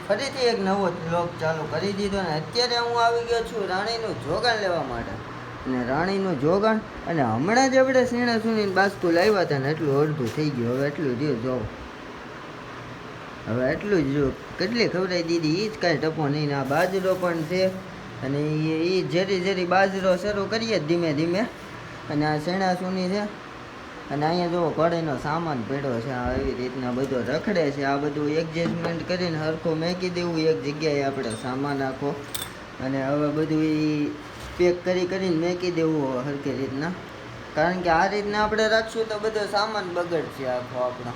ફરીથી એક નવો બ્લોગ ચાલુ કરી દીધો ને અત્યારે હું આવી ગયો છું રાણીનું જોગાણ લેવા માટે. અને રાણીનું જોગાણ અને હમણાં જ આપણે સીણા સુનીને બાસ્કુ લાવ્યા હતા ને એટલું અડધું થઈ ગયું. હવે એટલું રહ્યું જોઉં, હવે એટલું જ રહ્યું. કેટલી ખવડાવી દીધી એ જ કાંઈ ટપો નહીં. આ બાજરો પણ છે અને એ ઝેરી ઝેરી બાજરો શરૂ કરીએ ધીમે ધીમે. અને આ સીણા સુની છે અને અહીંયા જુઓ કઢાઈનો સામાન પડ્યો છે. આ એવી રીતના બધો રખડે છે. આ બધું એડજસ્ટમેન્ટ કરીને હરખું મેકી દેવું એક જગ્યાએ આપણે સામાન આખો. અને હવે બધું એ પેક કરીને મેકી દેવું હરખી રીતના. કારણ કે આ રીતના આપણે રાખશું તો બધો સામાન બગડશે આખો આપણો.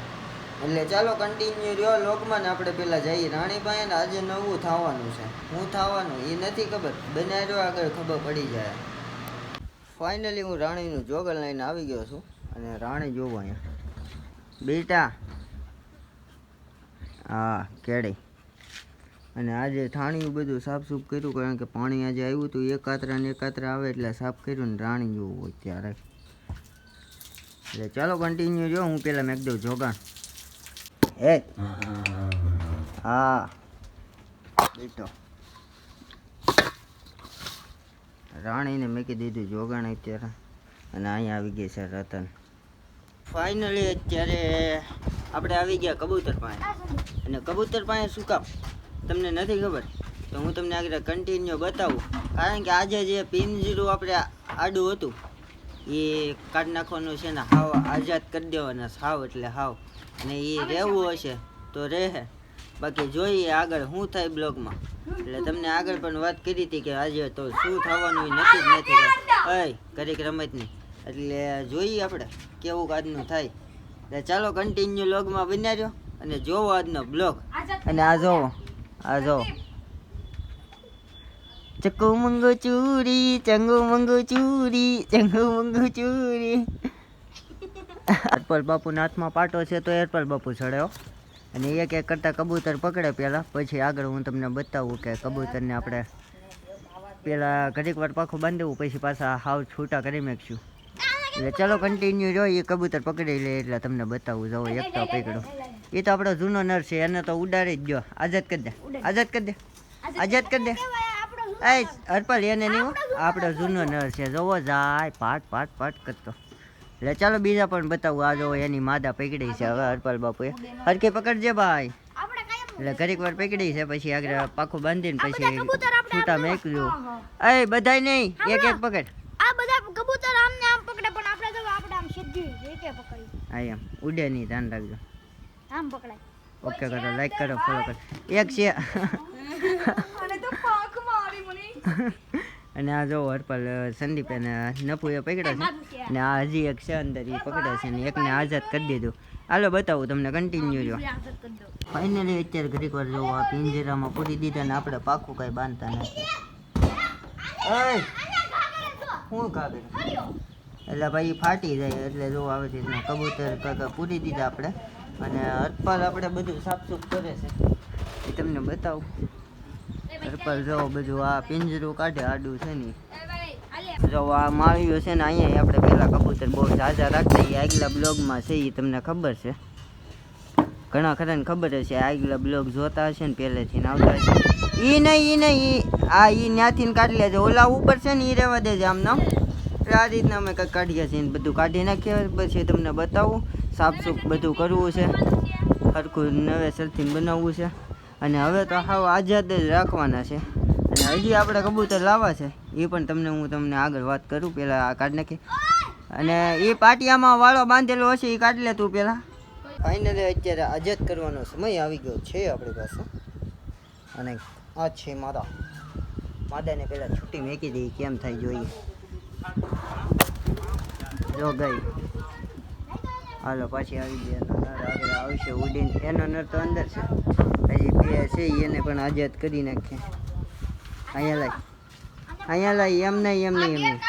એટલે ચાલો કન્ટિન્યુ રહ્યો લોકમાં ને આપણે પહેલાં જઈએ રાણીભાઈ ને આજે નવું થવાનું છે. શું થવાનું એ નથી ખબર, બનાવ્યો આગળ ખબર પડી જાય. ફાઇનલી હું રાણીનું જોગલ લઈને આવી ગયો છું. અને રાણી જોવો અહીંયા બેટા, હા કેળી. અને આજે થાણીયું બધું સાફસૂફ કર્યું કારણ કે પાણી આજે આવ્યું હતું. એકાત્રા ને એકાત્રા આવે એટલે સાફ કર્યું ને રાણી જોવું હોય ત્યારે. એટલે ચાલો કન્ટિન્યુ જો. હું પહેલાં મેક દઉં જોગાણ. હા બેટો રાણીને મેકી દીધું જોગાણ અત્યારે. અને અહીંયા આવી ગઈ છે રતન. ફાઇનલી અત્યારે આપણે આવી ગયા કબૂતર પાસે. અને કબૂતર પાસે શું કામ તમને નથી ખબર તો હું તમને આગળ કન્ટિન્યુ બતાવું. કારણ કે આજે જે પિંજરું આપણે આડું હતું એ કાઢી નાખવાનું છે ને હાવ આઝાદ કરી દેવાના હાવ એટલે હાવ. અને એ રહેવું હશે તો રહે, બાકી જોઈએ આગળ શું થાય બ્લોગમાં. એટલે તમને આગળ પણ વાત કરી હતી કે આજે તો શું થવાનું એ નક્કી જ નથી. ઘડીક રમત નહીં એટલે જોઈએ આપણે કેવું આજનું થાય. એટલે ચાલો કન્ટિન્યુ બ્લોગમાં બન્યા રહ્યો અને જોવો આજનો બ્લોગ. અને આ જોવો, આ જોવો ચક્કુ મંગુ ચૂરી, ચંગુ મંગુ ચૂરી, ચંગુ મંગુ ચૂરી. હરપલ બાપુના હાથમાં પાટો છે તો હરપલ બાપુ ચડ્યો. અને એક એક કરતાં કબૂતર પકડે પહેલાં, પછી આગળ હું તમને બતાવું કે કબૂતરને આપણે પહેલાં ઘડીક વાર પાખું બાંધવું પછી પાછા હાવ છૂટા કરી નાખશું. એટલે ચાલો કન્ટિન્યુ જો. એ કબૂતર પકડી લે એટલે તમને બતાવું. જાઓ એક તો પકડો, એ તો આપણો જૂનો નર છે, એને તો ઉડાડી જ ગયો. આઝાદ કરી દે, આઝાદ કરી દે, આઝાદ કરી દે. એ હરપલ એને નહીં, આપણો જૂનો નર છે. જોવો જાય પાટ પાટ પાટ કરતો. એટલે ચાલો બીજા પણ બતાવું. આ જો એની માદા પકડી છે. હવે હરપલ બાપુએ હરખી પકડજે ભાઈ. એટલે ઘડીક વાર પકડી છે પછી આગળ પાખું બાંધીને પછી છૂટા મેકલ્યું. એ બધાય નહીં, એક એક પકડ. આ બધા કબૂતર આમને આમ પકડે પણ આપણે તો આપણે આમ સીધી રીતે પકડી. હા એમ ઉડે નહીં, ધ્યાન રાખજો. આમ પકડાય. ઓકે કરો, લાઈક કરો, ફોલો કરો. એક છે અને તો પાંખ મારી મને. અને આ જો હરપલ સંદીપ એને નપુએ પકડ્યા છે. અને આ હજી એક છે અંદર, એ પકડે છે ને એકને આઝાદ કરી દીધું. હાલો બતાવું તમને કન્ટિન્યુ જો. ફાઇનલી અત્યારે ઘડીક વાર જોવો આ પિંજરામાં પૂરી દીધા ને આપણે પાકું કાંઈ બાંધતા નથી. શું કાગળ એટલે ભાઈ ફાટી જાય. એટલે જો આવી રીતના કબૂતર કાકા પૂરી દીધા આપણે. અને હરપાલ આપણે બધું સાફસૂફ કરે છે એ તમને બતાવું. હરપાલ જો બધું આ પિંજરું કાઢે આડું છે ને. જો આ માળીઓ છે ને અહીંયા આપણે પહેલાં કબૂતર બહુ ઝાઝા રાખતા. એ આગલા બ્લોગમાં છે એ તમને ખબર છે, ઘણા ખરાને ખબર હશે. આગલા બ્લોગ જોતા હશે ને પહેલેથી આવતા હશે. એ નહીં આ એ ત્યાંથી કાઢી લેજે. ઓલા ઉપર છે ને એ રહેવા દેજે આમ નામ. આ રીતના અમે કંઈક કાઢીએ છીએ, બધું કાઢી નાખીએ પછી તમને બતાવું. સાફસૂફ બધું કરવું છે, સરખું નવેસરથી બનાવવું છે. અને હવે તો હાવ આઝાદ જ રાખવાના છે. અને હજી આપણે કબૂતર લાવવા છે એ પણ હું તમને આગળ વાત કરું. પહેલાં આ કાઢી નાખી અને એ પાટિયામાં વાળો બાંધેલો હશે એ કાઢી લે તું પહેલાં. ફાઇનલી અત્યારે આઝાદ કરવાનો સમય આવી ગયો છે આપણી પાસે. અને આ છે માદાને પહેલાં છૂટી મેકી દઈએ કેમ થાય જોઈએ. જો ગઈ, હાલો પાછી આવી ગયા. નર આગળ આવશે ઉડીને. એનો નર તો અંદર છે, હજી બે છે એને પણ આઝાદ કરી નાખીએ. અહીંયા લાય એમ નહીં એમ નહીં એમ નહીં.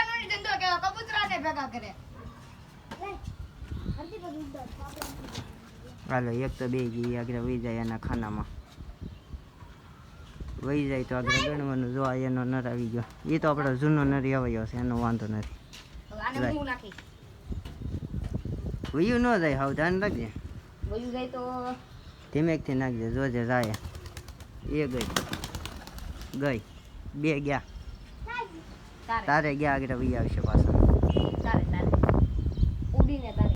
હાલો એક તો બે ગઈ આગળ વહી જાય એના ખાનામાં. વહી જાય તો આગળ ગણવાનું. જો એનો નર આવી ગયો. એ તો આપણો જૂનો નર આવ્યો છે, એનો વાંધો નથી. વયું ન જાય, હાવ ધ્યાન રાખજે. ધીમેકથી નાખજે, જોજે જાય. એ ગઈ ગઈ બે ગયા તારે તારે ગયા આગળ વી આવશે પાછા તારે તારે ઉડીને તારે